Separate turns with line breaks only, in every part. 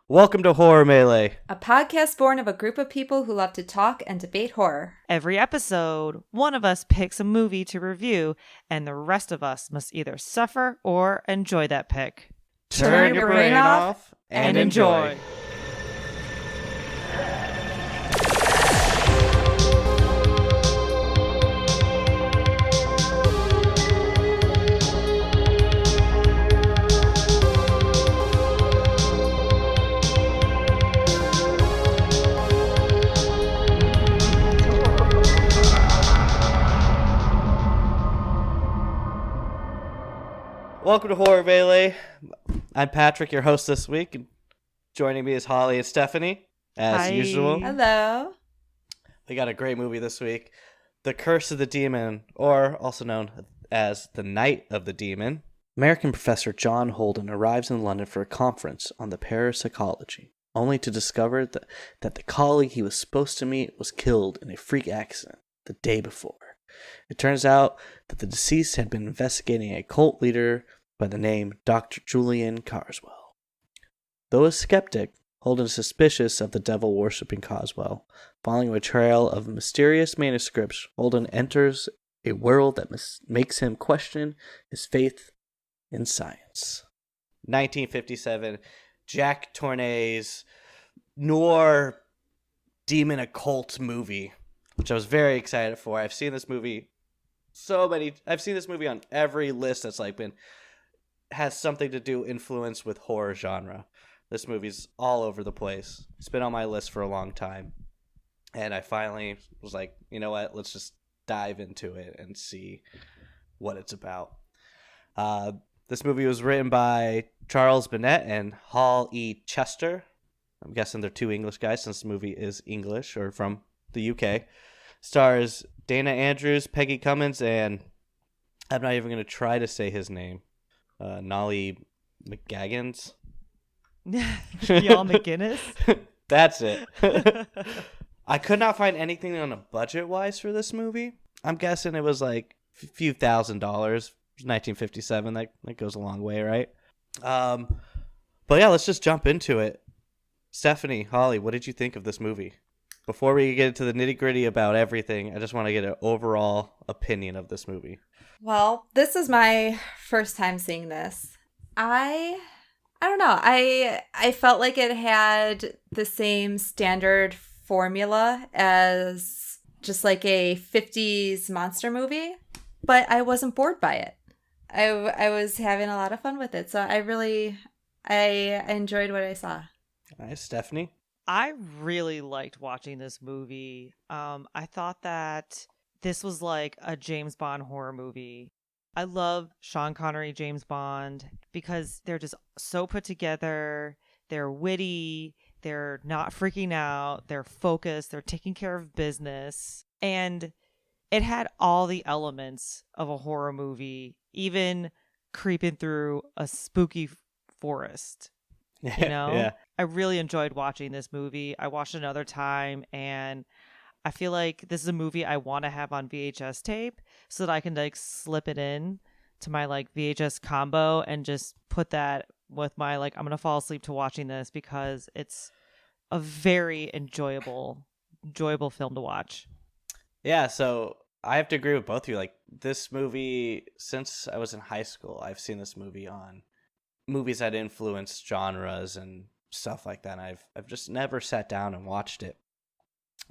Welcome to Horror Melee,
a podcast born of a group of people who love to talk and debate horror.
Every episode, one of us picks a movie to review, and the rest of us must either suffer or enjoy that pick.
Turn your brain off and enjoy. Welcome to Horror Melee. I'm Patrick, your host this week, and joining me is Holly and Stephanie, as usual.
Hello.
We got a great movie this week, The Curse of the Demon, or also known as The Night of the Demon. American professor John Holden arrives in London for a conference on the parapsychology, only to discover that the colleague he was supposed to meet was killed in a freak accident the day before. It turns out that the deceased had been investigating a cult leader by the name Dr. Julian Karswell. Though a skeptic, Holden is suspicious of the devil-worshipping Karswell. Following a trail of mysterious manuscripts, Holden enters a world that makes him question his faith in science. 1957, Jacques Tourneur's noir demon occult movie, which I was very excited for. I've seen this movie on every list that's has something to do influence with horror genre. This movie's all over the place. It's been on my list for a long time. And I finally was like, you know what? Let's just dive into it and see what it's about. This movie was written by Charles Bennett and Hall E. Chester. I'm guessing they're two English guys since the movie is English or from the UK. Stars Dana Andrews, Peggy Cummins, and I'm not even going to try to say his name. Niall MacGinnis.
Niall MacGinnis?
That's it. I could not find anything on a budget-wise for this movie. I'm guessing it was like a few $1,000s. It was 1957. That goes a long way, right? But yeah, let's just jump into it. Stephanie, Holly, what did you think of this movie? Before we get into the nitty-gritty about everything, I just want to get an overall opinion of this movie.
Well, this is my first time seeing this. I don't know. I felt like it had the same standard formula as just like a 50s monster movie, but I wasn't bored by it. I was having a lot of fun with it, so I enjoyed what I saw.
Nice, Stephanie?
I really liked watching this movie. I thought that this was like a James Bond horror movie. I love Sean Connery, James Bond, because they're just so put together. They're witty. They're not freaking out. They're focused. They're taking care of business. And it had all the elements of a horror movie, even creeping through a spooky forest. You know?
Yeah.
I really enjoyed watching this movie. I watched it another time, and I feel like this is a movie I want to have on VHS tape so that I can like slip it in to my like VHS combo and just put that with my I'm going to fall asleep to watching this because it's a very enjoyable film to watch.
Yeah, so I have to agree with both of you. Like, this movie, since I was in high school, I've seen this movie on movies that influence genres and stuff like that. And I've just never sat down and watched it.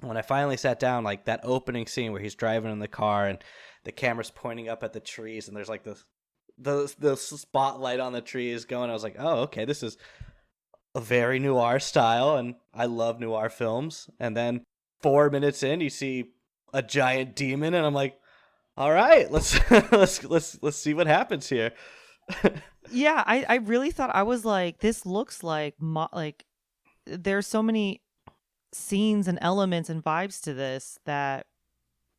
When I finally sat down, like that opening scene where he's driving in the car and the camera's pointing up at the trees and there's like the spotlight on the trees going, I was like, oh, okay, this is a very noir style, and I love noir films. And then 4 minutes in, you see a giant demon, and I'm like, all right, let's let's see what happens here.
Yeah, I really thought, I was like, this looks like there's so many scenes and elements and vibes to this that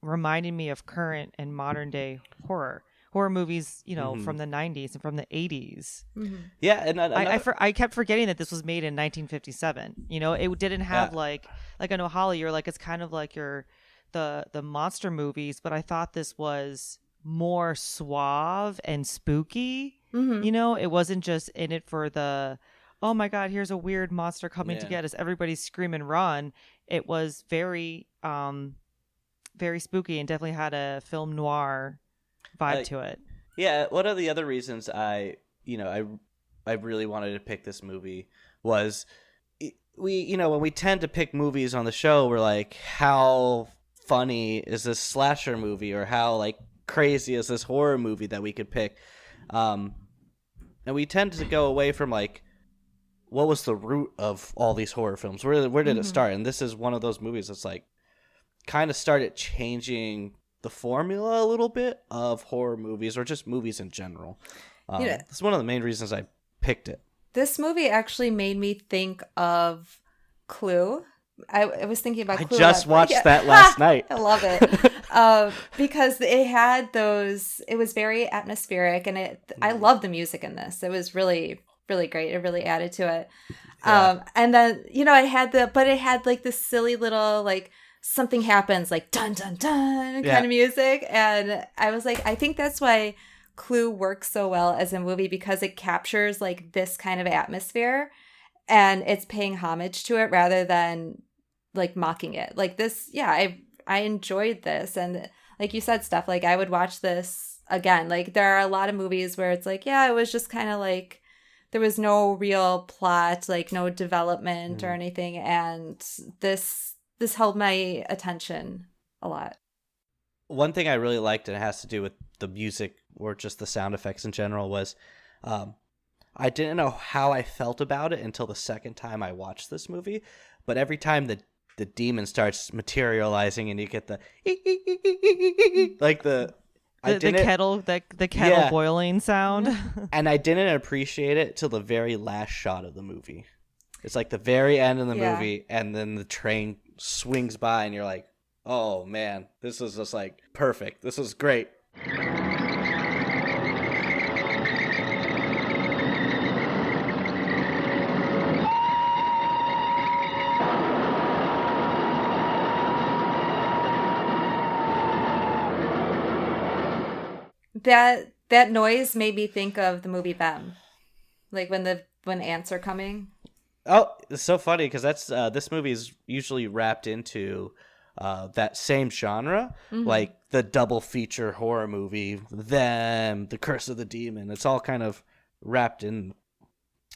reminded me of current and modern day horror movies, from the 90s and from the 80s.
Mm-hmm.
Yeah, and
I kept forgetting that this was made in 1957. It didn't have like I know, Holly, you're like, it's kind of like the monster movies, but I thought this was more suave and spooky. Mm-hmm. It wasn't just in it for the oh my God, here's a weird monster coming to get us. Everybody's scream and run. It was very, very spooky and definitely had a film noir vibe to it.
Yeah. One of the other reasons I really wanted to pick this movie was when we tend to pick movies on the show, we're like, how funny is this slasher movie, or how like crazy is this horror movie that we could pick? And we tend to go away from like, what was the root of all these horror films? Where did it start? And this is one of those movies that's like kind of started changing the formula a little bit of horror movies, or just movies in general. It's one of the main reasons I picked it.
This movie actually made me think of Clue. I was thinking about Clue.
I just watched that last night.
I love it. Because it had those, it was very atmospheric, and I love the music in this. It was really, really great. It really added to it.
Yeah.
And then, it had like this silly little, like, something happens, like dun dun dun kind of music. And I was like, I think that's why Clue works so well as a movie, because it captures like this kind of atmosphere, and it's paying homage to it rather than like mocking it. Like this, I enjoyed this, and like you said, Steph, like I would watch this again. Like there are a lot of movies where it's like, it was just kind of like there was no real plot, like no development or anything, and this held my attention a lot.
One thing I really liked, and it has to do with the music or just the sound effects in general, was I didn't know how I felt about it until the second time I watched this movie. But every time the demon starts materializing and you get the like the
kettle boiling sound.
And I didn't appreciate it till the very last shot of the movie. It's like the very end of the movie, and then the train swings by and you're like, oh man, this is just like perfect. This is great.
That noise made me think of the movie Them, like when ants are coming.
Oh, it's so funny because that's this movie is usually wrapped into that same genre, like the double feature horror movie, Them, The Curse of the Demon. It's all kind of wrapped in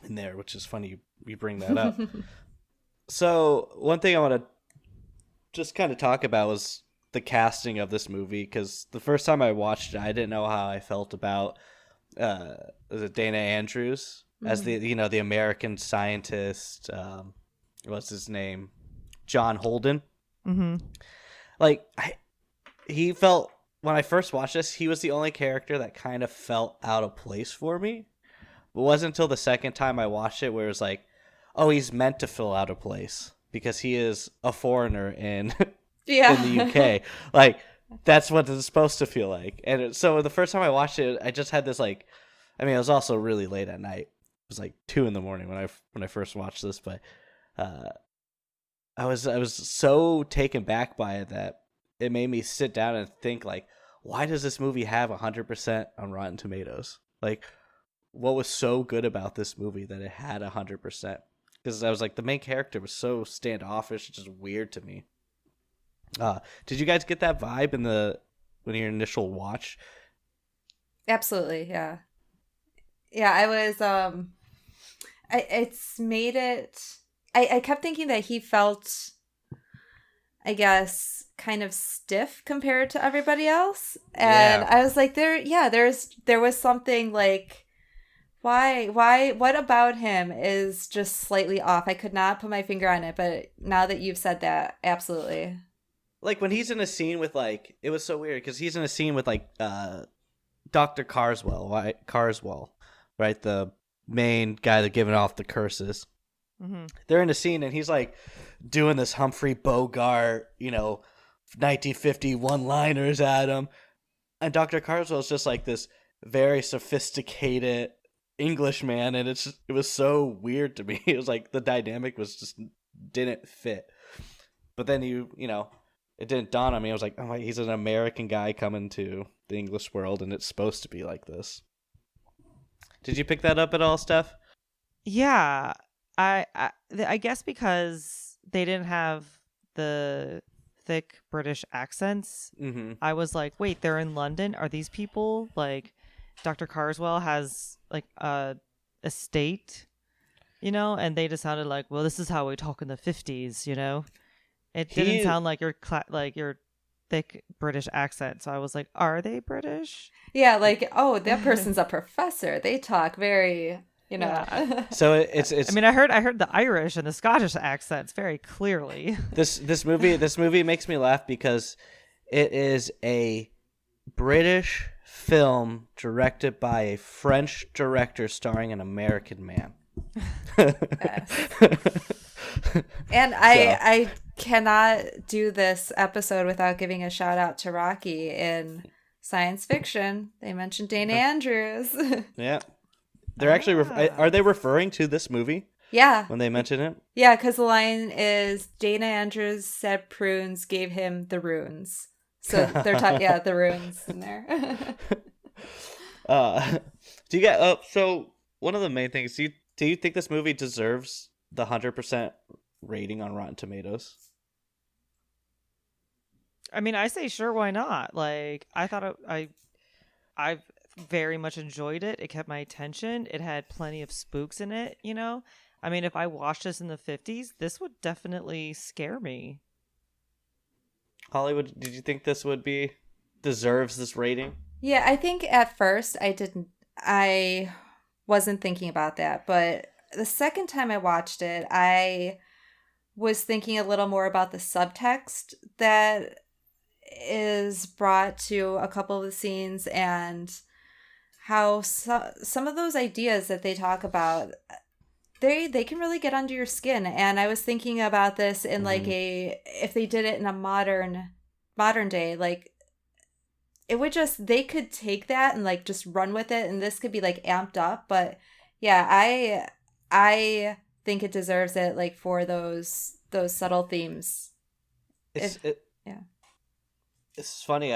there, which is funny you bring that up. So one thing I want to just kind of talk about was the casting of this movie, because the first time I watched it, I didn't know how I felt about was it Dana Andrews as the American scientist. What's his name? John Holden. Like he felt, when I first watched this, he was the only character that kind of felt out of place for me. It wasn't until the second time I watched it where it was like, oh, he's meant to feel out of place because he is a foreigner in the UK. Like that's what it's supposed to feel like. And so the first time I watched it, I just had this like, I mean, it was also really late at night. It was like 2 a.m. when I first watched this, but I was so taken back by it that it made me sit down and think, like, why does this movie have 100% on Rotten Tomatoes? Like, what was so good about this movie that it had 100%? Because I was like, the main character was so standoffish, just weird to me. Did you guys get that vibe when your initial watch?
Absolutely, yeah. Yeah, I was it's made it, I kept thinking that he felt, I guess, kind of stiff compared to everybody else. And I was like, there was something like, what about him is just slightly off. I could not put my finger on it, but now that you've said that, absolutely.
Like when he's in a scene with like, it was so weird because he's in a scene with like Dr. Karswell, right? The main guy that giving off the curses. They're in a scene and he's like doing this Humphrey Bogart, 1950 one-liners at him. And Dr. Carswell's just like this very sophisticated Englishman, and it was so weird to me. It was like the dynamic was just didn't fit. But then it didn't dawn on me. I was like, oh, he's an American guy coming to the English world, and it's supposed to be like this. Did you pick that up at all, Steph?
Yeah, I guess because they didn't have the thick British accents,
Mm-hmm.
I was like, wait, they're in London? Are these people like Dr. Carswell has like a estate, and they just sounded like, well, this is how we talk in the 50s, It didn't
He
sound like your thick British accent. So I was like, are they British?
Yeah, like, oh, that person's a professor. They talk very,
Yeah.
so it's
I mean, I heard the Irish and the Scottish accents very clearly.
this movie makes me laugh because it is a British film directed by a French director starring an American man.
Yes. And I cannot do this episode without giving a shout out to Rocky in science fiction. They mentioned Dana Andrews.
Yeah. They're actually are they referring to this movie
Yeah.
when they mention it?
Yeah, because the line is Dana Andrews said prunes gave him the runes. So they're talking, the runes in there.
Do you get so one of the main things, do you think this movie deserves the 100% rating on Rotten Tomatoes?
I mean, I say sure, why not? Like, I thought I very much enjoyed it. It kept my attention. It had plenty of spooks in it, I mean, if I watched this in the 50s, this would definitely scare me.
Hollywood, did you think this deserves this rating?
Yeah, I think at first I wasn't thinking about that, but the second time I watched it, I was thinking a little more about the subtext that is brought to a couple of the scenes and how some of those ideas that they talk about, they can really get under your skin. And I was thinking about this in like if they did it in a modern day, like it would they could take that and like just run with it, and this could be like amped up. But yeah, I think it deserves it, like for those subtle themes. Yeah.
It's funny.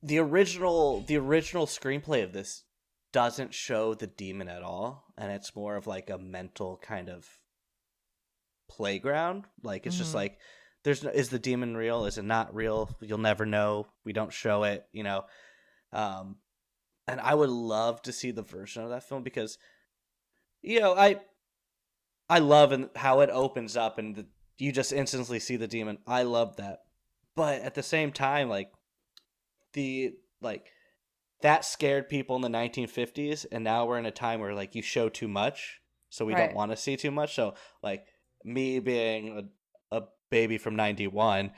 The original screenplay of this doesn't show the demon at all, and it's more of like a mental kind of playground. Like it's just like is the demon real? Is it not real? You'll never know. We don't show it, And I would love to see the version of that film because, I love how it opens up and you just instantly see the demon. I love that. But at the same time, like that scared people in the 1950s, and now we're in a time where like you show too much, so we
Right.
don't want to see too much. So like me being a baby from 91,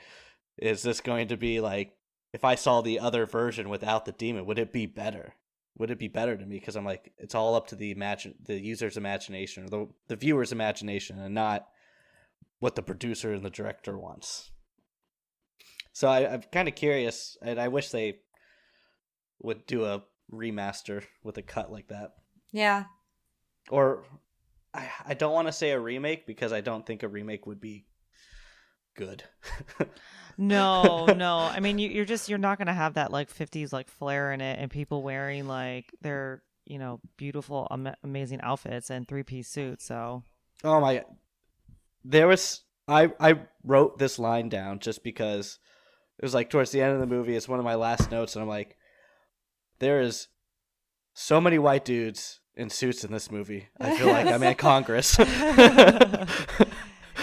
is this going to be like, if I saw the other version without the demon, would it be better? Would it be better to me? Because I'm like, it's all up to the user's imagination or the viewer's imagination, and not what the producer and the director wants. So I'm kind of curious, and I wish they would do a remaster with a cut like that.
Yeah.
Or I don't want to say a remake because I don't think a remake would be good.
No. I mean, you're not gonna have that like 50s like flair in it, and people wearing like their beautiful amazing outfits and 3-piece suits. So
Oh my! I wrote this line down just because it was like towards the end of the movie. It's one of my last notes, and I'm like, there is so many white dudes in suits in this movie. I feel like I'm in Congress.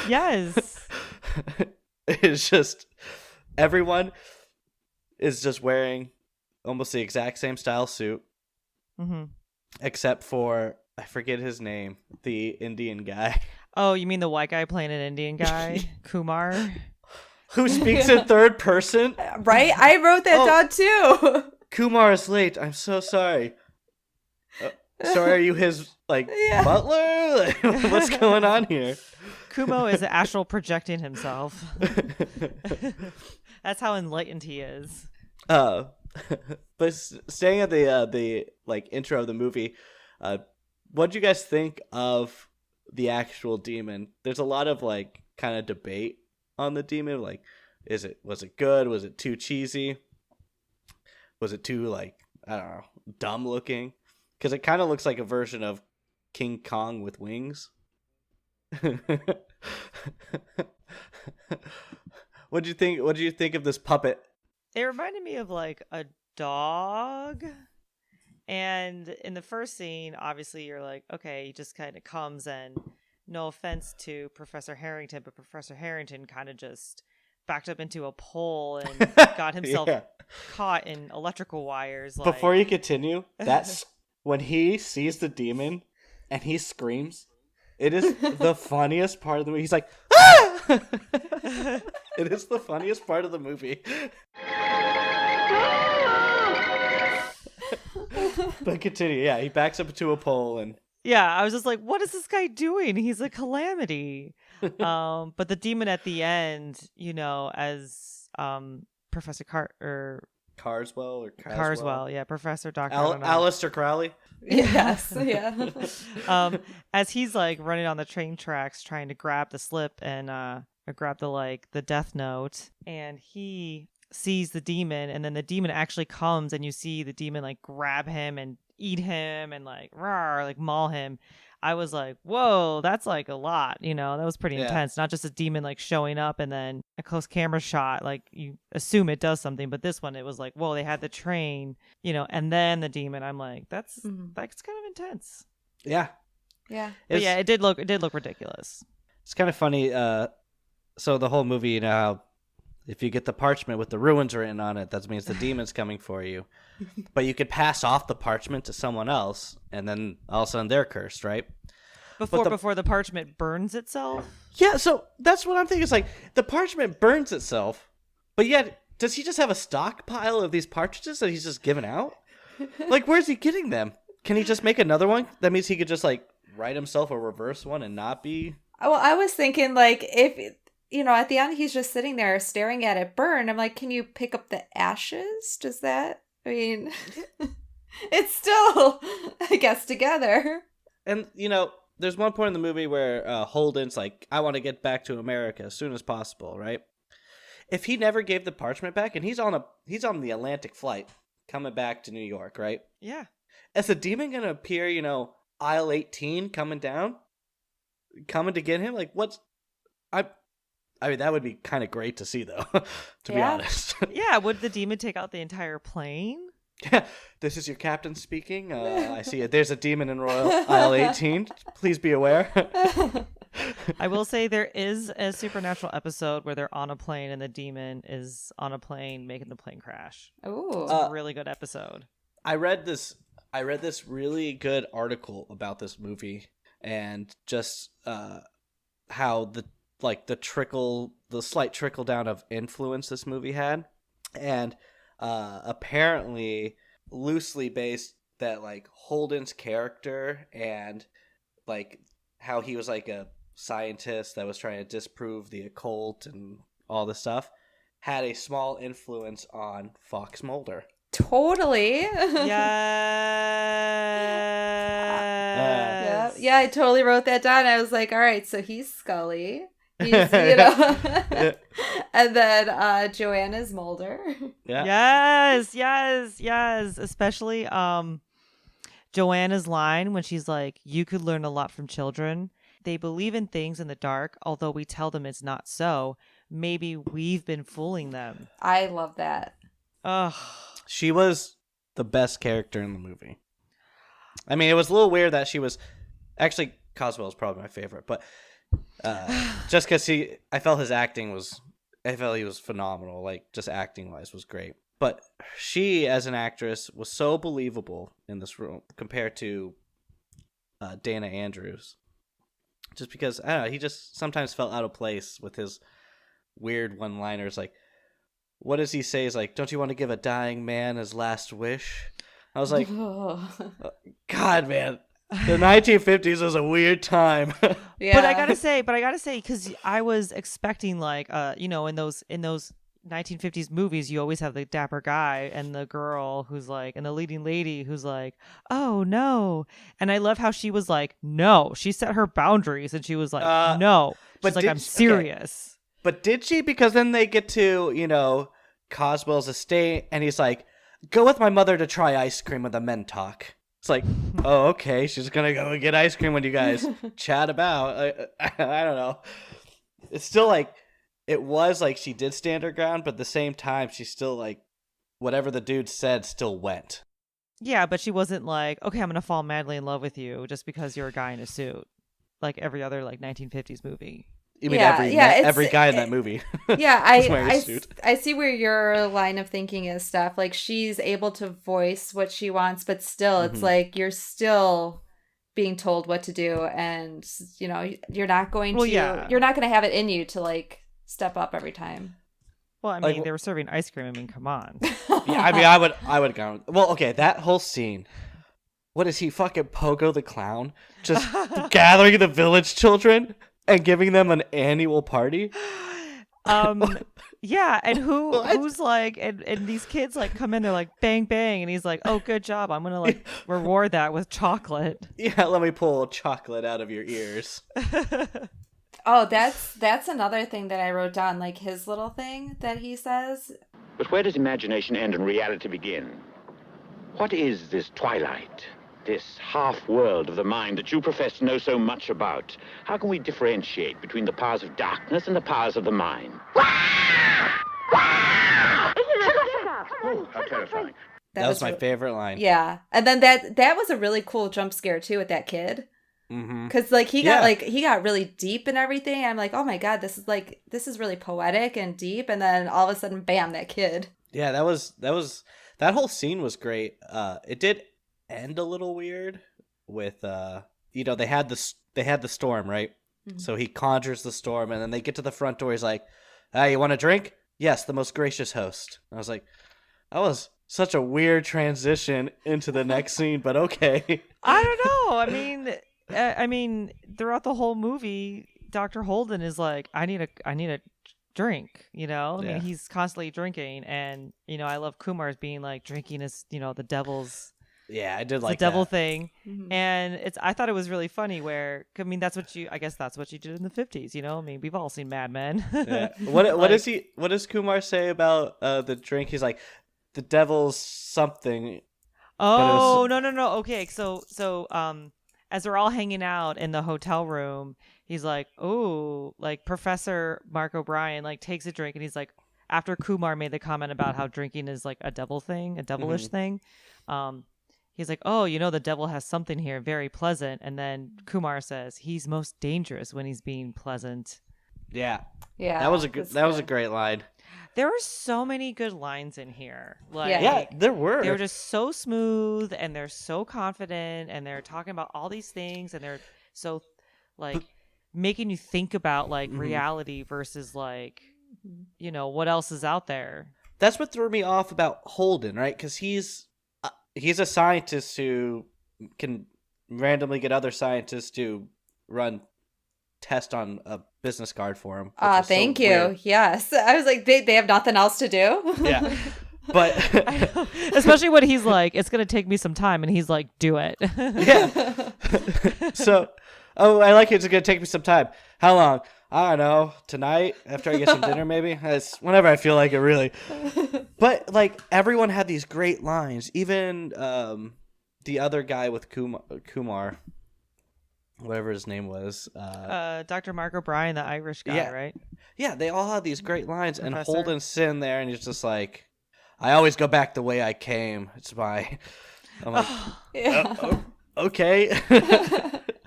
yes.
It's just everyone is just wearing almost the exact same style suit, except for I forget his name, the Indian guy.
Oh, you mean the white guy playing an Indian guy, Kumar,
who speaks in third person?
Right? I wrote that down too.
Kumar is late. I'm so sorry. So are you his butler? What's going on here?
Kumo is astral projecting himself. That's how enlightened he is.
But staying at the intro of the movie, what do you guys think of the actual demon? There's a lot of kind of debate on the demon. Like, was it good? Was it too cheesy? Was it too I don't know, dumb looking? Because it kind of looks like a version of King Kong with wings. What do you think of this puppet?
It reminded me of like a dog. And in the first scene, obviously you're like, okay, he just kind of comes, and no offense to Professor Harrington, but Professor Harrington kind of just backed up into a pole and got himself caught in electrical wires. Like...
Before you continue, that's when he sees the demon and he screams. It is the funniest part of the movie. He's like, ah! It is the funniest part of the movie. But continue. Yeah, he backs up to a pole and...
Yeah, I was just like, what is this guy doing? He's a calamity. But the demon at the end, you know, as Professor
Carswell.
Yeah, Professor Dr.
Aleister Crowley.
Yes, yeah.
As he's like running on the train tracks trying to grab the slip and grab the death note, and he sees the demon, and then the demon actually comes, and you see the demon like grab him and eat him and like rawr, like maul him. I was like, whoa, that's like a lot, you know. That was pretty intense. Not just a demon like showing up and then a close camera shot, like you assume it does something, but this one it was like, whoa, they had the train, you know, and then the demon. I'm like, that's kind of intense.
Yeah.
But yeah, it did look ridiculous.
It's kind of funny. So the whole movie, you know, how if you get the parchment with the ruins written on it, that means the demon's coming for you. But you could pass off the parchment to someone else, and then all of a sudden they're cursed, right?
Before the parchment burns itself?
Yeah, so that's what I'm thinking. It's like, the parchment burns itself, but yet, does he just have a stockpile of these parchments that he's just giving out? Like, where's he getting them? Can he just make another one? That means he could just, like, write himself a reverse one and not be...
Well, I was thinking, like, if... You know, at the end, he's just sitting there staring at it burn. I'm like, can you pick up the ashes? Does that... I mean, it's still, I guess, together.
And, you know, there's one point in the movie where Holden's like, I want to get back to America as soon as possible, right? If he never gave the parchment back, and he's on the Atlantic flight coming back to New York, right?
Yeah.
Is the demon going to appear, you know, aisle 18 coming to get him? Like, what's... I mean, that would be kind of great to see, though, to be honest.
Yeah, would the demon take out the entire plane?
Yeah, this is your captain speaking. I see it. There's a demon in Royal Aisle 18. Please be aware.
I will say there is a supernatural episode where they're on a plane and the demon is on a plane making the plane crash.
Ooh.
It's a really good episode.
I read this really good article about this movie and just how the slight trickle down of influence this movie had, and apparently loosely based that like Holden's character and like how he was like a scientist that was trying to disprove the occult and all this stuff had a small influence on Fox Mulder.
Totally.
Yes.
Yeah, I totally wrote that down. I was like, all right, so he's Scully. He's, you know, and then Joanna's Mulder.
Yeah.
Yes. Especially Joanna's line when she's like, "You could learn a lot from children. They believe in things in the dark, although we tell them it's not so. Maybe we've been fooling them."
I love that.
Ugh.
She was the best character in the movie. I mean, it was a little weird that she was... Actually, Coswell is probably my favorite, but just because I felt his acting was... I felt he was phenomenal, like, just acting-wise was great. But she, as an actress, was so believable in this role compared to Dana Andrews. Just because, I don't know, he just sometimes felt out of place with his weird one-liners, like, what does he say? He's like, don't you want to give a dying man his last wish? I was like, God, man, the 1950s was a weird time.
Yeah.
But I gotta say, because I was expecting like, you know, in those 1950s movies, you always have the dapper guy and the girl who's like, and the leading lady who's like, oh no. And I love how she was like, no. She set her boundaries and she was like, no. She's like, I'm serious.
Okay. But did she? Because then they get to, you know, Coswell's estate, and he's like, go with my mother to try ice cream with the men talk. It's like, oh, okay, she's gonna go and get ice cream when you guys chat about. I don't know. It's still like, it was like she did stand her ground, but at the same time, she's still like, whatever the dude said still went.
Yeah, but she wasn't like, okay, I'm gonna fall madly in love with you just because you're a guy in a suit, like every other like 1950s movie.
You mean
Yeah,
every guy in that movie?
Yeah,
was wearing a suit.
I see where your line of thinking is, Steph. Like, she's able to voice what she wants, but still, it's like you're still being told what to do, and you're not going you're not going to have it in you to like step up every time.
Well, I mean, they were serving ice cream. I mean, come on.
Yeah, I mean, I would go. Well, okay, that whole scene. What is he, fucking Pogo the Clown? Just gathering the village children and giving them an annual party?
Yeah, and who's like, and these kids like come in, they're like bang bang, and he's like, oh, good job, I'm gonna like reward that with chocolate.
Yeah, let me pull chocolate out of your ears.
Oh, that's another thing that I wrote down, like his little thing that he says.
But where does imagination end and reality begin? What is this twilight? This half-world of the mind that you profess to know so much about? How can we differentiate between the powers of darkness and the powers of the mind? Oh, how terrifying.
That was my favorite line.
Yeah. And then that was a really cool jump scare, too, with that kid. Because, like, he got really deep and everything. I'm like, oh, my God, this is really poetic and deep. And then all of a sudden, bam, that kid.
Yeah, that whole scene was great. It did end a little weird with they had the storm, right? So he conjures the storm, and then they get to the front door. He's like, "Hey, you want a drink?" Yes, the most gracious host. I was like, that was such a weird transition into the next scene, but okay.
I don't know. I mean, throughout the whole movie, Dr. Holden is like, I need a drink, I mean, he's constantly drinking, and I love Kumar's being like, drinking is the devil's.
Yeah, I did like
the devil
that
thing. And I thought it was really funny where, I mean, that's what you did in the 50s, I mean, we've all seen Mad Men.
Yeah. What does Kumar say about the drink? He's like, the devil's something.
Oh, no. Okay. So as they're all hanging out in the hotel room, he's like, oh, like Professor Mark O'Brien like takes a drink, and he's like, after Kumar made the comment about how drinking is like a devil thing, a devilish thing, he's like, oh, the devil has something here, very pleasant. And then Kumar says he's most dangerous when he's being pleasant.
Yeah. That was a great line.
There were so many good lines in here. Like,
yeah, there were.
They were just so smooth, and they're so confident, and they're talking about all these things, and they're so like making you think about like reality versus like, what else is out there.
That's what threw me off about Holden, right? Because he's a scientist who can randomly get other scientists to run tests on a business card for him.
Thank you. Weird. Yes. I was like, they have nothing else to do.
Yeah. But
especially when he's like, it's going to take me some time, and he's like, do it.
Yeah. So, I like it. It's going to take me some time. How long? I don't know. Tonight, after I get some dinner, maybe. It's whenever I feel like it, really. But like everyone had these great lines. Even the other guy with Kumar, whatever his name was,
Dr. Mark O'Brien, the Irish guy, right?
Yeah, they all had these great lines,
Professor.
and Holden's sitting there, and he's just like, "I always go back the way I came. It's my." I'm like, okay.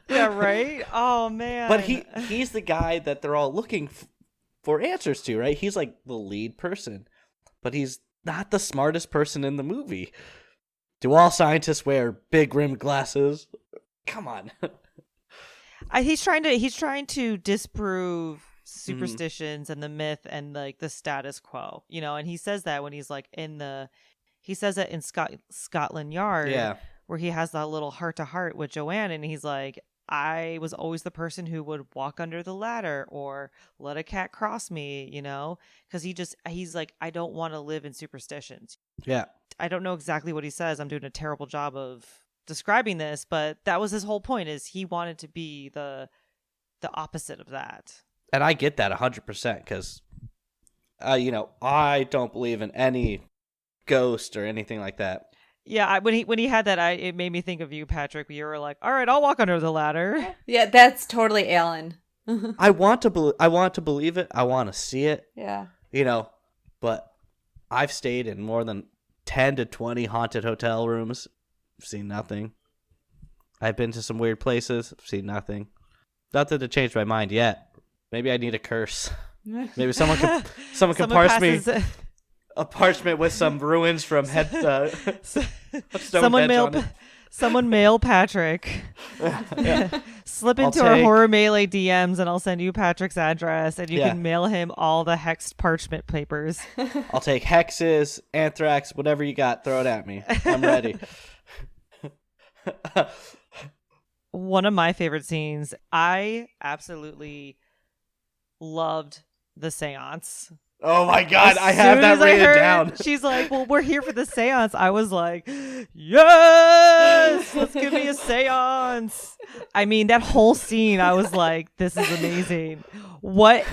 Yeah, right? Oh, man.
But he's the guy that they're all looking for answers to, right? He's like the lead person. But he's not the smartest person in the movie. Do all scientists wear big rimmed glasses? Come on.
He's trying to disprove superstitions and the myth and like the status quo, and he says that when he's like he says that in Scotland Yard, where he has that little heart to heart with Joanna, and he's like, I was always the person who would walk under the ladder or let a cat cross me, because he's like, I don't want to live in superstitions.
Yeah.
I don't know exactly what he says. I'm doing a terrible job of describing this, but that was his whole point, is he wanted to be the opposite of that.
And I get that 100% because, I don't believe in any ghost or anything like that.
Yeah, when he had that, it made me think of you, Patrick. You were like, "All right, I'll walk under the ladder."
Yeah, that's totally Alan.
I want to believe it. I want to see it.
Yeah.
But I've stayed in more than 10 to 20 haunted hotel rooms. I've seen nothing. I've been to some weird places. I've seen nothing. Nothing to change my mind yet. Maybe I need a curse. Maybe someone can parse me a parchment with some ruins from
Someone mail Patrick.
Yeah.
Slip into our horror melee DMs and I'll send you Patrick's address and you can mail him all the hexed parchment papers.
I'll take hexes, anthrax, whatever you got, throw it at me. I'm ready.
One of my favorite scenes, I absolutely loved the seance.
Oh my God, I have that written down.
She's like, well, we're here for the seance. I was like, yes, let's give me a seance. I mean, that whole scene, I was like, this is amazing. What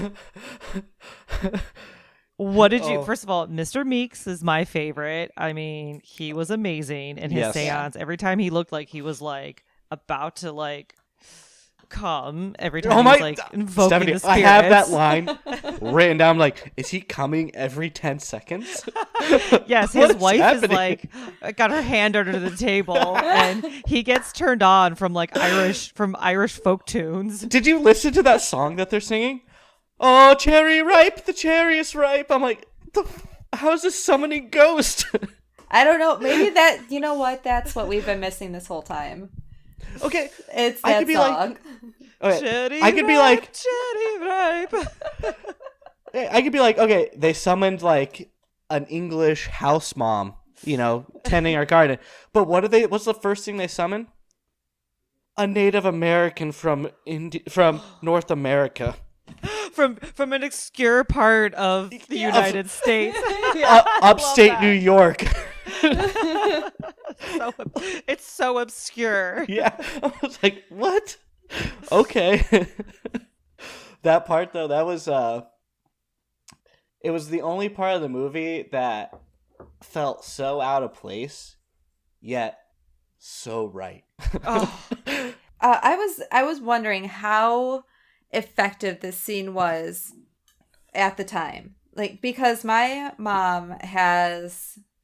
did you, first of all, Mr. Meeks is my favorite. I mean, he was amazing in his seance. Every time he looked like he was like about to like come, every time he was like invoking
Stephanie,
the spirits.
I have that line written down. I'm like, is he coming every 10 seconds?
Yes, his wife is like got her hand under the table and he gets turned on from Irish folk tunes.
Did you listen to that song that they're singing? Oh, cherry ripe, the cherry is ripe. I'm like, how is this summoning ghost?
I don't know. Maybe that's what we've been missing this whole time.
Okay,
it's that song.
Okay, I could be like, cherry ripe. I could be like, okay, they summoned like an English house mom, tending our garden. But what's the first thing they summon? A Native American from North America.
From an obscure part of the United States.
Upstate New York.
It's so obscure.
Yeah. I was like, what? Okay. That part though, that was it was the only part of the movie that felt so out of place, yet so right.
I was wondering how effective this scene was at the time. Like, because my mom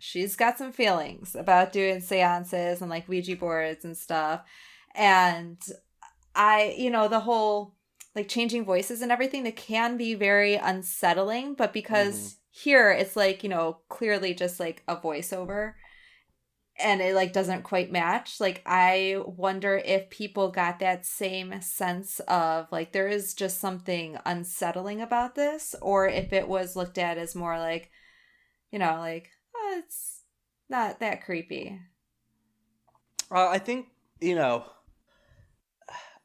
she's got some feelings about doing seances and like Ouija boards and stuff. And the whole like changing voices and everything, that can be very unsettling, but because here it's like, clearly just like a voiceover and it like doesn't quite match. Like, I wonder if people got that same sense of like there is just something unsettling about this, or if it was looked at as more like, it's not that creepy.
I think,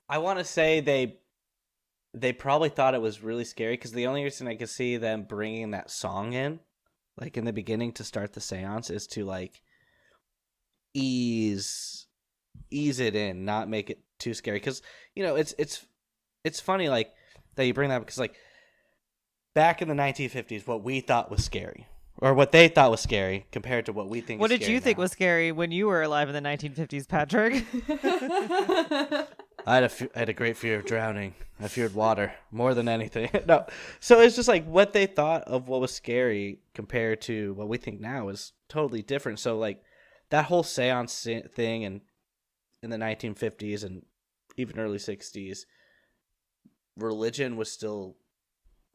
I want to say they probably thought it was really scary, because the only reason I could see them bringing that song in, like in the beginning to start the seance, is to like ease it in, not make it too scary. Because it's funny like that you bring that, because like back in the 1950s, what we thought was scary, or what they thought was scary, compared to what we think.
What
is
did you think was scary when you were alive in the 1950s, Patrick?
I had a great fear of drowning. I feared water more than anything. No, so it's just like what they thought of what was scary compared to what we think now is totally different. So like that whole seance thing, and in the 1950s and even early 60s, religion was still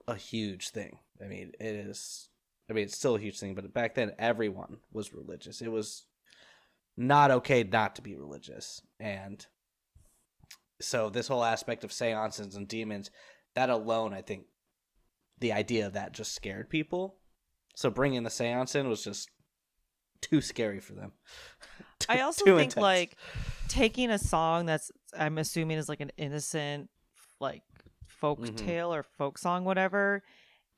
a huge thing. I mean, it's still a huge thing, but back then everyone was religious. It was not okay not to be religious. And so this whole aspect of seances and demons, that alone, I think the idea of that just scared people. So bringing the seance in was just too scary for them.
I also think intense. Like taking a song that's, I'm assuming is like an innocent like folk tale or folk song, whatever,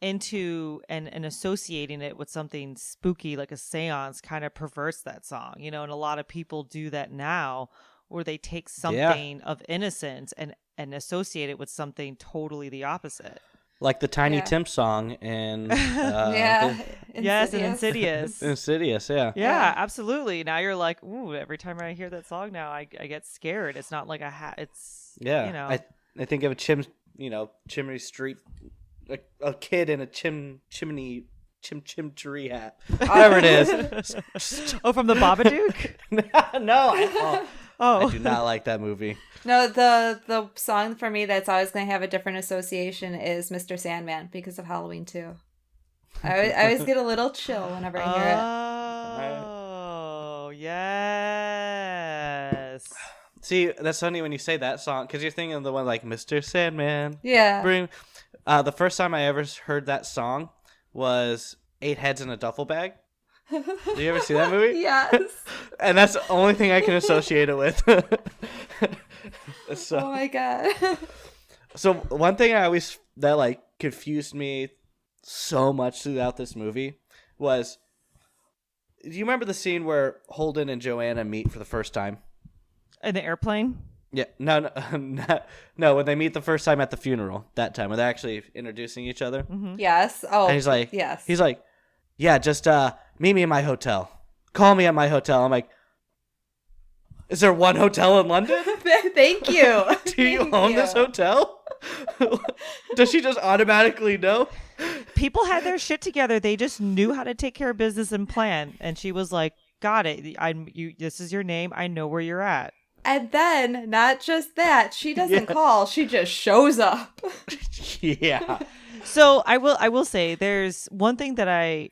into and associating it with something spooky like a seance kind of perverts that song, and a lot of people do that now, where they take something of innocence and associate it with something totally the opposite.
Like the Tiny
Yeah.
Tim song in
Yeah.
Yes, and Insidious.
Insidious, yeah.
Yeah, absolutely. Now you're like, ooh, every time I hear that song now, I get scared. It's not like it's,
Yeah.
you know.
I think of a chimney street, a kid in a chimney tree hat. However it is.
Oh, from the Babadook?
No,
Oh.
I do not like that movie.
No, the song for me that's always going to have a different association is Mr. Sandman because of Halloween 2. I always get a little chill whenever I hear
Oh, yes.
See, that's funny when you say that song, because you're thinking of the one like Mr. Sandman.
it. Yeah.
Bring. The first time I ever heard that song was Eight Heads in a Duffel Bag. Did you ever see that movie?
Yes.
And that's the only thing I can associate it with.
Oh my god.
So one thing that like confused me so much throughout this movie was, do you remember the scene where Holden and Joanna meet for the first time?
In the airplane?
Yeah, no, no, when they meet the first time at the funeral, that time, when they're actually introducing each other.
Mm-hmm.
Yes. Oh.
And he's like,
yes.
He's like, yeah, just meet me in my hotel. Call me at my hotel. I'm like, is there one hotel in London?
Thank you.
Do you own this hotel? Does she just automatically know?
People had their shit together. They just knew how to take care of business and plan. And she was like, got it. This is your name. I know where you're at.
And then, not just that, she doesn't
Yeah.
call. She just shows up.
Yeah.
So I will say there's one thing that I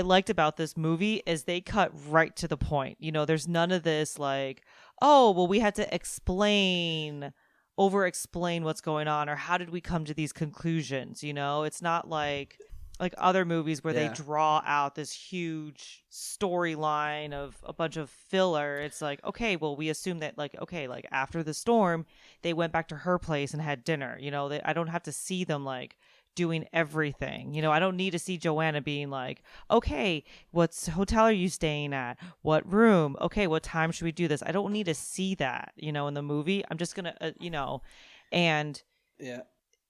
liked about this movie is they cut right to the point. You know, there's none of this like, oh, well, we had to over explain what's going on, or how did we come to these conclusions? You know, it's not like other movies where they
Yeah.
draw out this huge storyline of a bunch of filler. It's like, okay, well, we assume that like after the storm, they went back to her place and had dinner. You know, I don't have to see them like doing everything. You know, I don't need to see Joanna being like, okay, what hotel are you staying at? What room? Okay, what time should we do this? I don't need to see that, you know, in the movie. I'm just going to, and
Yeah.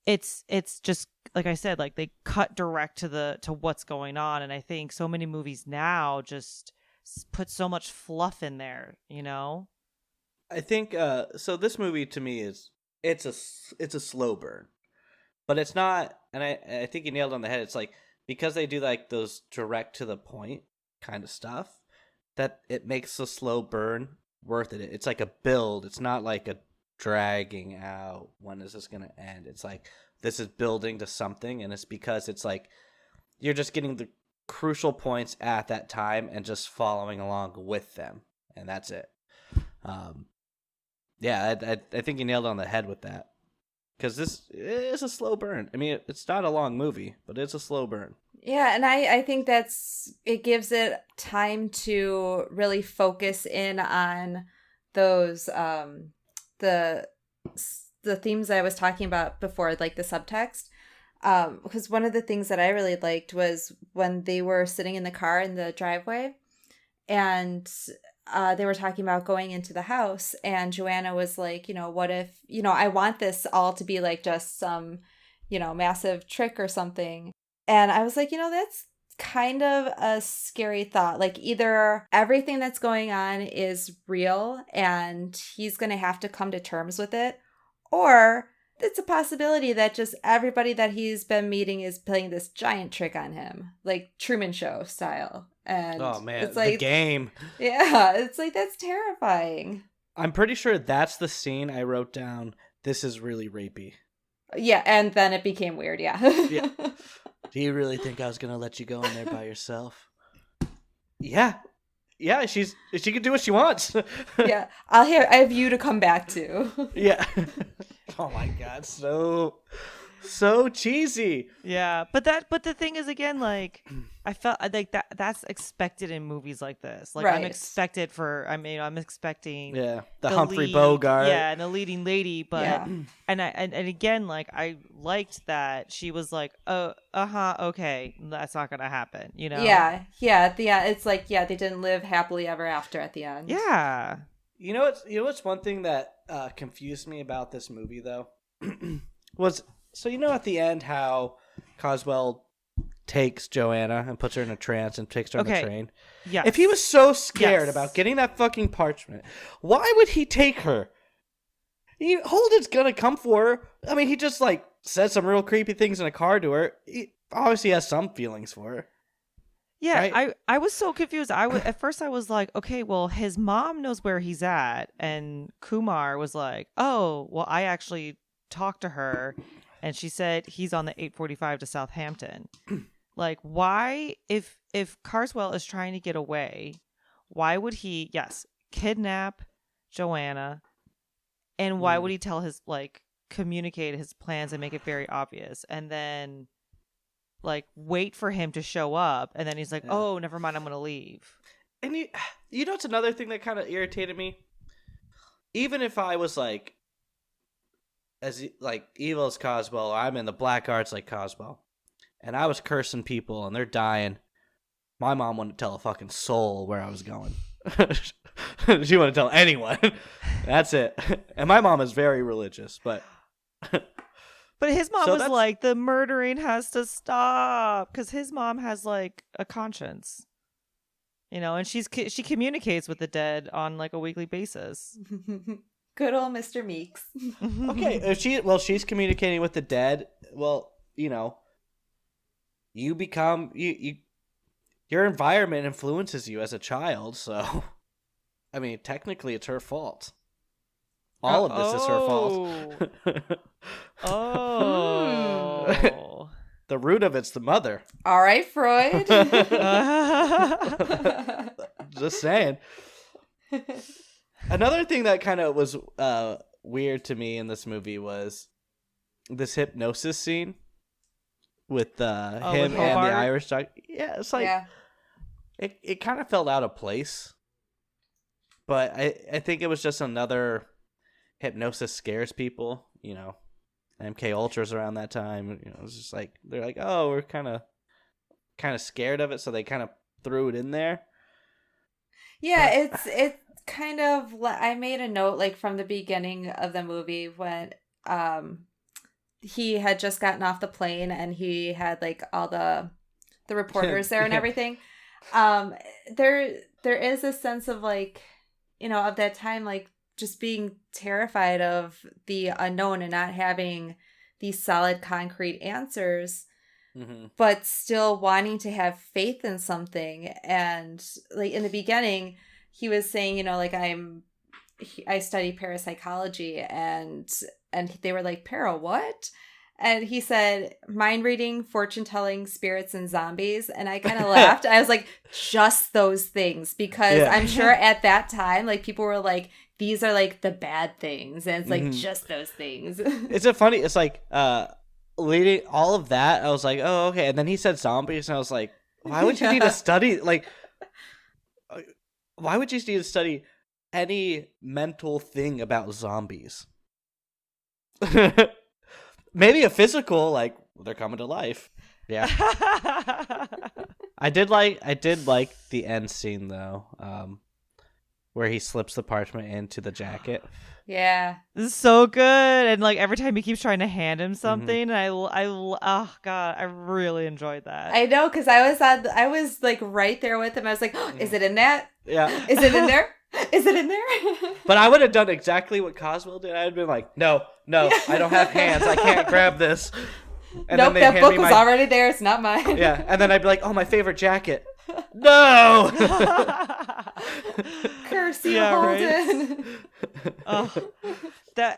it's just, like I said, like they cut direct to what's going on. And I think so many movies now just put so much fluff in there, you know?
I think so this movie to me it's a slow burn. But it's not, and I think you nailed it on the head. It's like, because they do like those direct to the point kind of stuff, that it makes the slow burn worth it. It's like a build. It's not like a dragging out, when is this going to end? It's like, this is building to something, and it's because it's like, you're just getting the crucial points at that time and just following along with them. And that's it. Yeah, I think you nailed it on the head with that. Because this is a slow burn. I mean, it's not a long movie, but it's a slow burn.
Yeah, and I think it gives it time to really focus in on those the themes I was talking about before, like the subtext. Because one of the things that I really liked was when they were sitting in the car in the driveway, and they were talking about going into the house, and Joanna was like, what if, I want this all to be like just some, massive trick or something. And I was like, that's kind of a scary thought. Like, either everything that's going on is real and he's going to have to come to terms with it, or it's a possibility that just everybody that he's been meeting is playing this giant trick on him, like Truman Show style. And
oh man,
it's like,
the game.
Yeah, it's like, that's terrifying.
I'm pretty sure that's the scene I wrote down. This is really rapey.
Yeah, and then it became weird. Yeah.
Yeah. Do you really think I was gonna let you go in there by yourself? Yeah. She can do what she wants.
Yeah, I have you to come back to.
Yeah. Oh my god, so cheesy.
Yeah, but the thing is, again, like, I felt like that's expected in movies like this. Like,
Right.
I'm expecting
Yeah, the Humphrey
lead,
Bogart.
yeah, and the leading lady, but
Yeah.
and again, like, I liked that she was like, oh, okay, that's not gonna happen, you know?
Yeah. It's like, yeah, they didn't live happily ever after at the end.
Yeah.
You know what's one thing that confused me about this movie though was So at the end how Karswell takes Joanna and puts her in a trance and takes her on the train.
Yeah.
If he was so scared about getting that fucking parchment, why would he take her? Holden's gonna come for her. I mean, he just like said some real creepy things in a car to her. He obviously has some feelings for her.
Yeah,
right?
I was so confused. At first I was like, okay, well, his mom knows where he's at, and Kumar was like, oh, well, I actually talked to her, and she said he's on the 8:45 to Southampton. Like, why, if Karswell is trying to get away, why would he, kidnap Joanna, and why would he tell his, like, communicate his plans and make it very obvious, and then, like, wait for him to show up, and then he's like, oh, never mind, I'm gonna leave.
And you know what's another thing that kind of irritated me? Even if I was, like, as, like, evil as Karswell, I'm in the black arts like Karswell, and I was cursing people, and they're dying, my mom wouldn't tell a fucking soul where I was going. She wouldn't tell anyone. That's it. And my mom is very religious, but...
But his mom was like, the murdering has to stop, because his mom has, like, a conscience. You know, and she communicates with the dead on, like, a weekly basis.
Good old Mr. Meeks.
Okay, if she's communicating with the dead, well, you know, you become your environment influences you as a child, so I mean, technically it's her fault. All of this is her fault.
Oh.
The root of it's the mother.
All right, Freud.
Just saying. Another thing that kind of was weird to me in this movie was this hypnosis scene with him and the Irish dog. Yeah, it's like it kind of felt out of place. But I think it was just another hypnosis scares people, you know. MK Ultra's around that time, you know, it's just like they're like, oh, we're kind of scared of it, so they kind of threw it in there.
Yeah, it's kind of, I made a note like from the beginning of the movie when he had just gotten off the plane and he had like all the reporters there and everything. There is a sense of like, you know, of that time, like just being terrified of the unknown and not having these solid concrete answers, but still wanting to have faith in something. And like in the beginning, he was saying, you know, like I study parapsychology, and they were like, para what? And he said, mind reading, fortune telling, spirits, and zombies. And I kind of laughed. I was like, just those things. Because I'm sure at that time, like, people were like, these are like the bad things. And it's like, just those things.
It's like, leading all of that, I was like, oh, okay. And then he said zombies, and I was like, why would you need to study, like, why would you need to study any mental thing about zombies? Maybe a physical, like, they're coming to life. Yeah. I did like the end scene though, where he slips the parchment into the jacket.
Yeah,
this is so good, and like every time he keeps trying to hand him something, and oh god, I really enjoyed that.
I know, because I was like right there with him. I was like, oh, is it in that?
Yeah.
Is it in there? Is it in there?
But I would have done exactly what Karswell did. I'd have been like, no, I don't have hands. I can't grab this. And
nope, that book was already there. It's not mine.
Yeah, and then I'd be like, oh, my favorite jacket. No!
Curse you, Holden.
Right?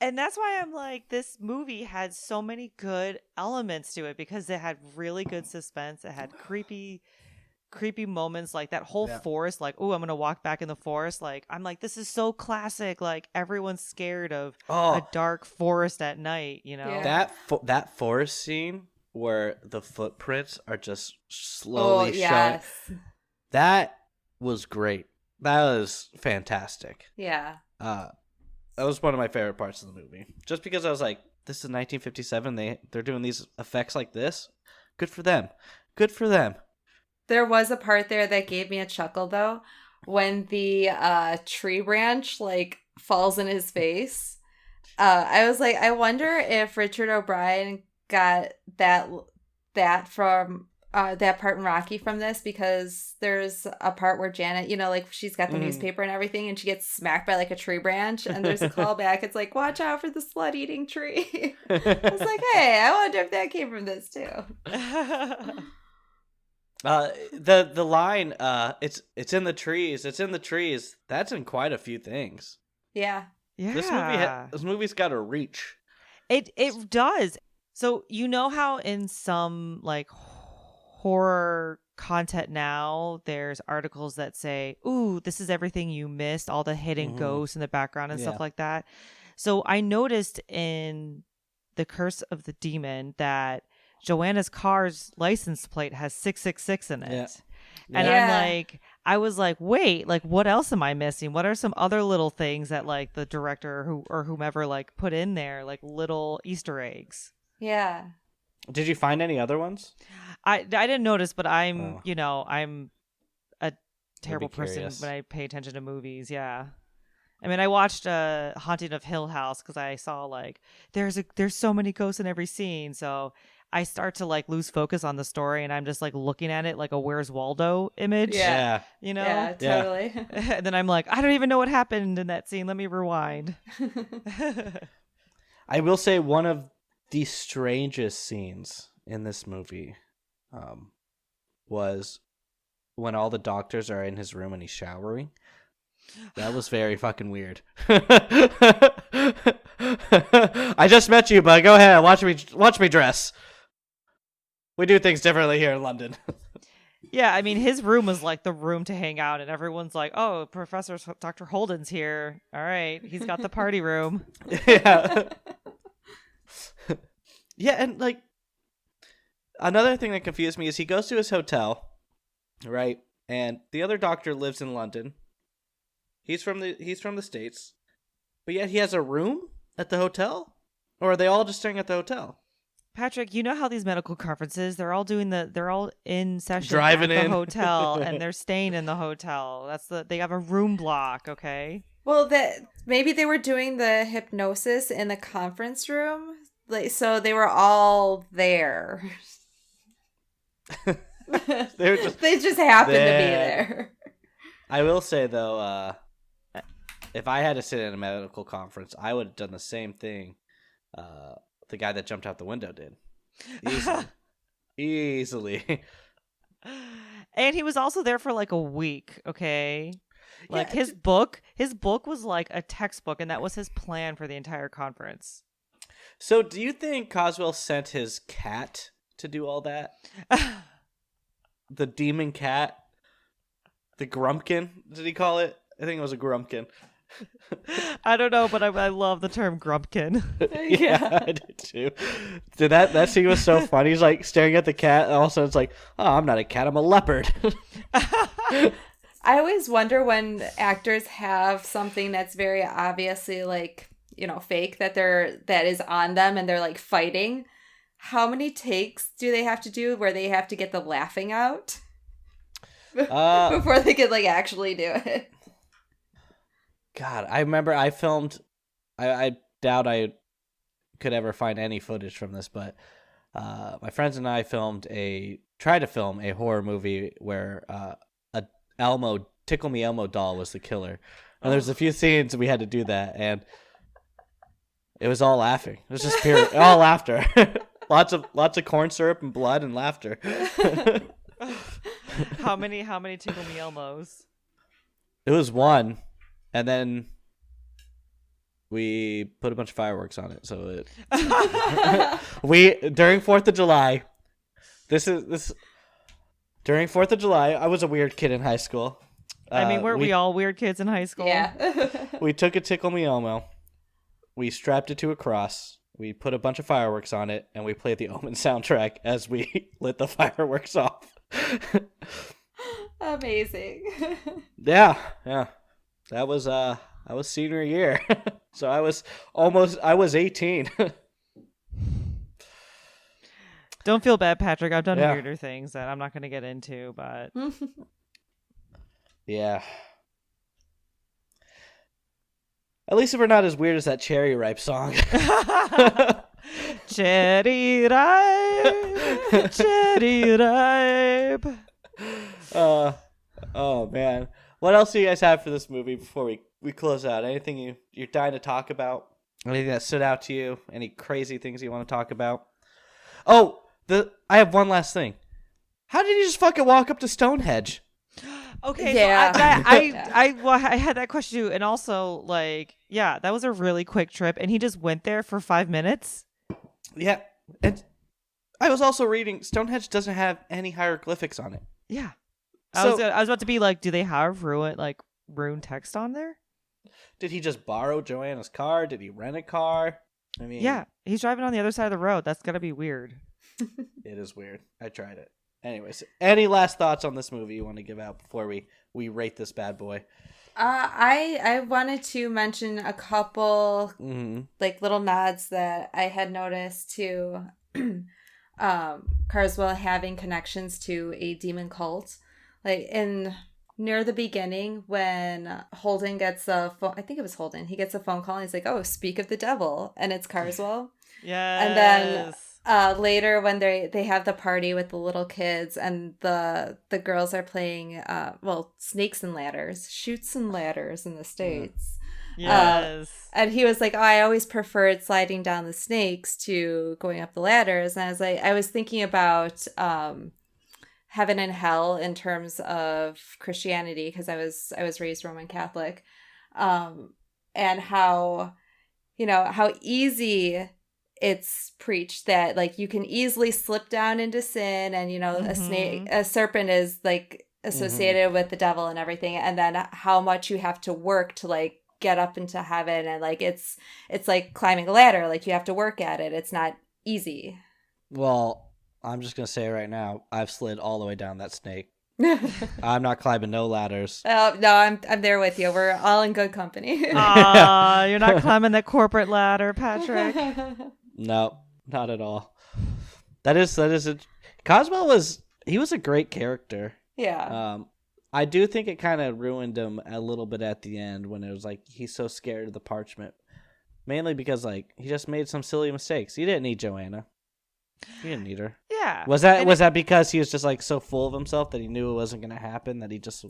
And that's why I'm like, this movie had so many good elements to it, because it had really good suspense. It had creepy moments, like that whole forest, like, oh, I'm gonna walk back in the forest, like, I'm like, this is so classic, like everyone's scared of a dark forest at night, you know.
That forest scene where the footprints are just slowly showing, that was great. That was fantastic.
Yeah.
That was one of my favorite parts of the movie, just because I was like, this is 1957, they're doing these effects like this. Good for them. There
was a part there that gave me a chuckle, though, when the tree branch, like, falls in his face. I was like, I wonder if Richard O'Brien got that from that part in Rocky from this, because there's a part where Janet, like she's got the newspaper and everything, and she gets smacked by like a tree branch, and there's a callback. It's like, watch out for the slut-eating tree. I was like, hey, I wonder if that came from this too.
The line, it's in the trees. It's in the trees. That's in quite a few things.
Yeah.
Yeah.
This movie's got a reach.
It does. So you know how in some like horror content now, there's articles that say, "Ooh, this is everything you missed, all the hidden ghosts in the background and stuff like that." So I noticed in The Curse of the Demon that Joanna's car's license plate has 666 in it. Yeah. And I was like, wait, like what else am I missing? What are some other little things that like the director or whomever like put in there, like little Easter eggs?
Yeah.
Did you find any other ones?
I didn't notice, but I'm I'm a terrible person when I pay attention to movies. Yeah. I mean, I watched Haunting of Hill House because I saw like there's so many ghosts in every scene, so I start to like lose focus on the story, and I'm just like looking at it like a Where's Waldo image.
Yeah.
Yeah,
totally.
And then I'm like, I don't even know what happened in that scene. Let me rewind.
I will say one of the strangest scenes in this movie was when all the doctors are in his room and he's showering. That was very fucking weird. I just met you, bud. Go ahead, watch me dress. We do things differently here in London.
Yeah, I mean, his room was like the room to hang out, and everyone's like, "Oh, Dr. Holden's here. All right, he's got the party room."
Yeah. Yeah, and like another thing that confused me is he goes to his hotel, right? And the other doctor lives in London. He's from the States, but yet he has a room at the hotel? Or are they all just staying at the hotel?
Patrick, you know how these medical conferences, they're all in session
driving
at the
in
hotel, and they're staying in the hotel. They have a room block, okay?
Well, maybe they were doing the hypnosis in the conference room, like so they were all there. They just happened to be there.
I will say though, if I had to sit in a medical conference, I would have done the same thing the guy that jumped out the window did. Easily.
And he was also there for like a week, okay? Like his book was like a textbook, and that was his plan for the entire conference.
So do you think Karswell sent his cat to do all that? The demon cat? The Grumpkin, did he call it? I think it was a Grumpkin.
I don't know, but I love the term Grumpkin.
Yeah, I did too. Dude, that scene was so funny. He's like staring at the cat, and also it's like, oh, I'm not a cat, I'm a leopard.
I always wonder when actors have something that's very obviously like, fake that is on them, and they're like fighting. How many takes do they have to do where they have to get the laughing out? Before they could like actually do it.
God, I remember I filmed. I doubt I could ever find any footage from this, but my friends and I tried to film a horror movie where a Tickle Me Elmo doll was the killer, and there's a few scenes we had to do that, and it was all laughing. It was just pure all laughter. lots of corn syrup and blood and laughter.
How many Tickle Me Elmos?
It was one, and then we put a bunch of fireworks on it. So during 4th of July. During 4th of July, I was a weird kid in high school.
I mean, weren't we all weird kids in high school?
Yeah.
We took a Tickle Me Elmo. We strapped it to a cross. We put a bunch of fireworks on it, and we played the Omen soundtrack as we lit the fireworks off.
Amazing.
Yeah. That was senior year. So I was 18.
Don't feel bad, Patrick. I've done weirder things that I'm not going to get into, but
yeah. At least if we're not as weird as that Cherry Ripe song.
Cherry ripe, cherry ripe.
Oh man, what else do you guys have for this movie before we close out? Anything you're dying to talk about? Anything that stood out to you? Any crazy things you want to talk about? Oh, I have one last thing. How did he just fucking walk up to Stonehenge?
Okay,
Yeah.
so I had that question too, and also like, yeah, that was a really quick trip, and he just went there for 5 minutes.
Yeah, and I was also reading Stonehenge doesn't have any hieroglyphics on it.
Yeah,
So
I was about to be like, do they have rune text on there?
did he just borrow Joanna's car? Did he rent a car? I mean,
Yeah, he's driving on the other side of the road. That's gotta be weird.
it is weird. I tried it. Anyways, any last thoughts on this movie you want to give out before we rate this bad boy?
I wanted to mention a couple like little nods that I had noticed to Carswell having connections to a demon cult. Like near the beginning when Holden gets a phone, I think it was Holden. He gets a phone call and he's like, "Oh, speak of the devil," and it's Carswell.
Yes.
And then later when they have the party with the little kids and the girls are playing snakes and ladders, chutes and ladders in the States.
Yes.
And he was like, "Oh, I always preferred sliding down the snakes to going up the ladders." And I was thinking about heaven and hell in terms of Christianity, because I was raised Roman Catholic, and how easy it's preached that like you can easily slip down into sin, and a serpent is like associated with the devil and everything, and then how much you have to work to like get up into heaven, and like it's like climbing a ladder, like you have to work at it. It's not easy.
Well, I'm just gonna say right now, I've slid all the way down that snake. I'm not climbing no ladders.
Oh no, I'm there with you. We're all in good company.
You're not climbing that corporate ladder, Patrick.
No, not at all. That is it. Cosmo was a great character.
Yeah.
I do think it kind of ruined him a little bit at the end when it was like he's so scared of the parchment, mainly because like he just made some silly mistakes. He didn't need Joanna. He didn't need her.
Yeah.
Was that because he was just like so full of himself that he knew it wasn't going to happen, that he just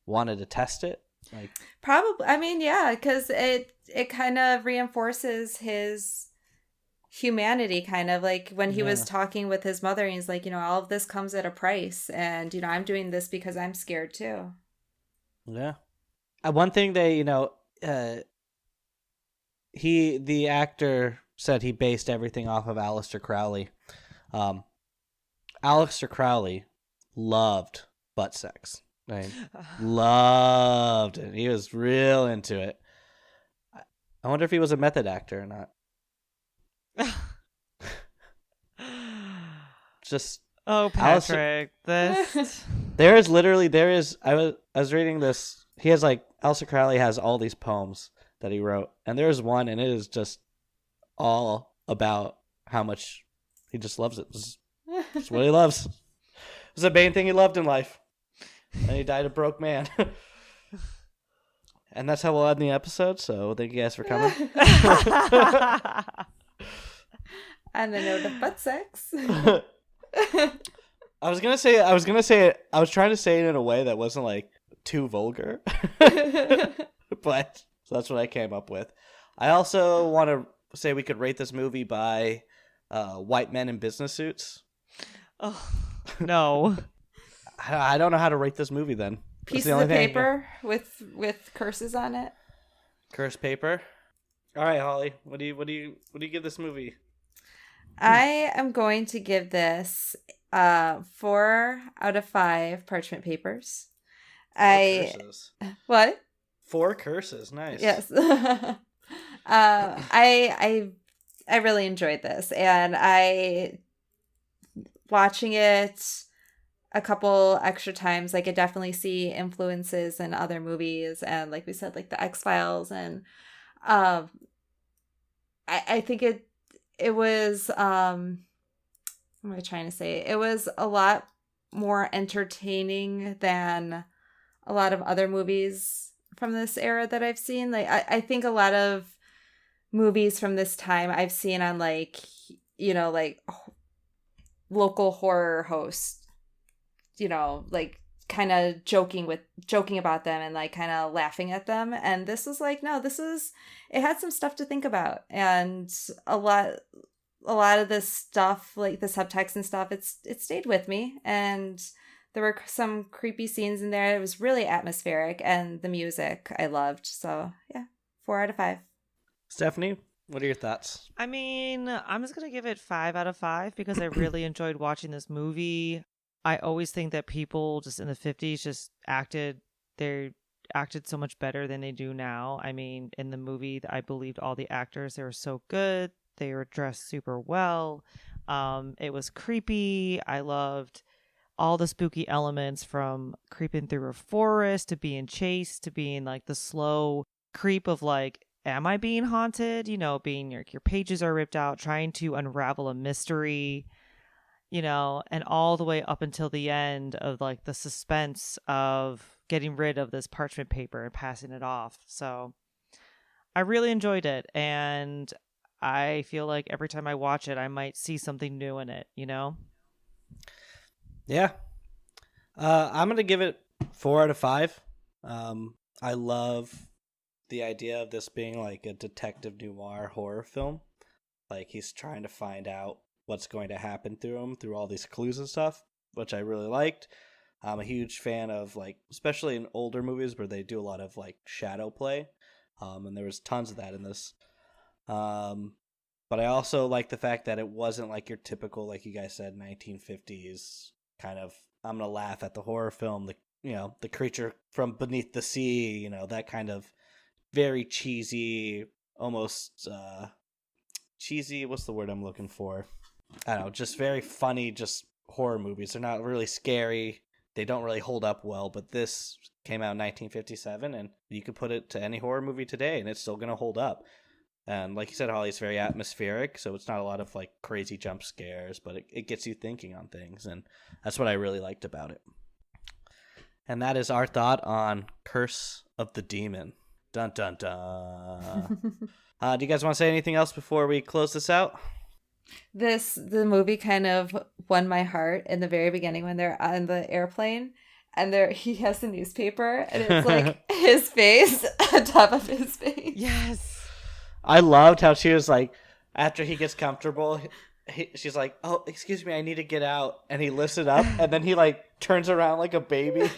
wanted to test it? Like
probably. I mean, yeah, because it kind of reinforces his humanity, kind of like when he was talking with his mother, and he's like, all of this comes at a price, and I'm doing this because I'm scared too.
Yeah. One thing the actor said he based everything off of Aleister Crowley. Aleister Crowley loved butt sex. Right? Loved it. He was real into it. I wonder if he was a method actor or not. Just
Patrick, this
there is I was reading this. He has like Aleister Crowley has all these poems that he wrote, and there's one, and it is just all about how much he just loves it. It's what he loves. It's the main thing he loved in life, and he died a broke man. And that's how we'll end the episode. So thank you guys for coming.
On the note of butt sex.
I was trying to say it in a way that wasn't like too vulgar. But so that's what I came up with. I also want to say we could rate this movie by white men in business suits.
Oh, no.
I don't know how to rate this movie then.
Pieces of paper with curses on it.
Curse paper. All right, Holly. What do you give this movie?
I am going to give this 4 out of 5 parchment papers.
Curses.
What?
4 curses. Nice.
Yes. I really enjoyed this, and I watching it a couple extra times, like I definitely see influences in other movies, and like we said, like the X-Files, and I think it was what am I trying to say? It was a lot more entertaining than a lot of other movies from this era that I've seen. Like I think a lot of movies from this time I've seen on like, you know, like local horror hosts, you know, like kind of joking about them and like kind of laughing at them. And this was like, no, it had some stuff to think about. And a lot of this stuff, like the subtext and stuff, it stayed with me. And there were some creepy scenes in there. It was really atmospheric, and the music I loved. So yeah, 4 out of 5.
Stephanie, what are your thoughts?
I mean, I'm just going to give it 5 out of 5 because I really enjoyed watching this movie. I always think that people just in the 50s just acted so much better than they do now. I mean, in the movie, I believed all the actors. They were so good. They were dressed super well. It was creepy. I loved all the spooky elements, from creeping through a forest to being chased to being like the slow creep of like, am I being haunted? You know, being your pages are ripped out, trying to unravel a mystery, you know, and all the way up until the end of like the suspense of getting rid of this parchment paper and passing it off. So I really enjoyed it. And I feel like every time I watch it, I might see something new in it, you know?
Yeah. I'm going to give it 4 out of 5. I love the idea of this being like a detective noir horror film. Like he's trying to find out what's going to happen through him through all these clues and stuff, which I really liked. I'm a huge fan of, like, especially in older movies where they do a lot of like shadow play. And there was tons of that in this. But I also like the fact that it wasn't like your typical, like you guys said, 1950s kind of, I'm going to laugh at the horror film, the creature from beneath the sea, you know, that kind of very cheesy, almost cheesy, what's the word I'm looking for? I don't know, just very funny, just horror movies. They're not really scary. They don't really hold up well, but this came out in 1957, and you could put it to any horror movie today, and it's still going to hold up. And like you said, Holly, it's very atmospheric, so it's not a lot of like crazy jump scares, but it gets you thinking on things, and that's what I really liked about it. And that is our thought on Curse of the Demon. Dun, dun, dun. Do you guys want to say anything else before we close this out?
The movie kind of won my heart in the very beginning when they're on the airplane and he has the newspaper and it's like his face on top of his face.
Yes.
I loved how she was like, after he gets comfortable, she's like, oh, excuse me, I need to get out. And he lifts it up and then he like turns around like a baby.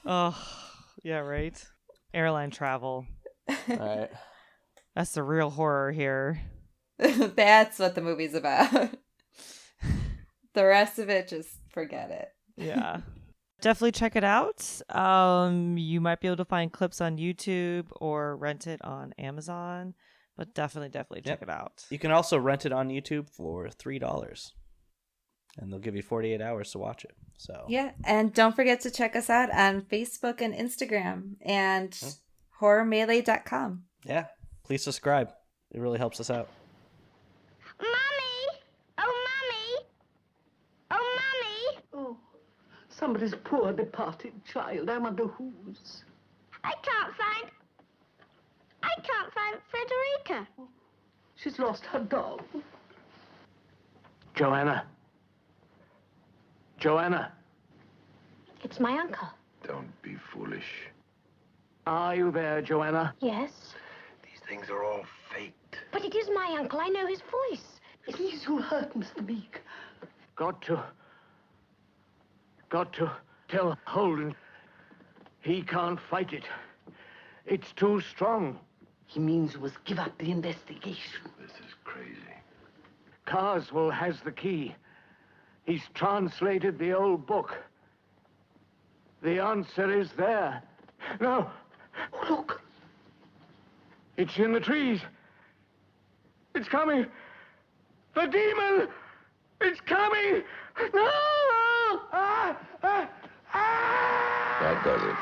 Oh, yeah, right. Airline travel.
All right.
That's the real horror here.
That's what the movie's about. The rest of it, just forget it.
Yeah. Definitely check it out. You might be able to find clips on YouTube or rent it on Amazon, but definitely check it out.
You can also rent it on YouTube for $3. And they'll give you 48 hours to watch it. So
yeah, and don't forget to check us out on Facebook and Instagram and horrormelee.com.
Yeah, please subscribe. It really helps us out.
Mommy! Oh, Mommy! Oh, Mommy!
Oh, somebody's poor departed child. I wonder whose.
I can't find Frederica.
She's lost her dog.
Joanna. Joanna.
It's my uncle.
Don't be foolish. Are you there, Joanna?
Yes?
These things are all faked.
But it is my uncle. I know his voice.
It is who hurt Mr. Meek.
Got to tell Holden. He can't fight it. It's too strong.
He means we must give up the investigation.
This is crazy. Carswell has the key. He's translated the old book. The answer is there. No.
Oh, look.
It's in the trees. It's coming. The demon! It's coming! No!
That does it.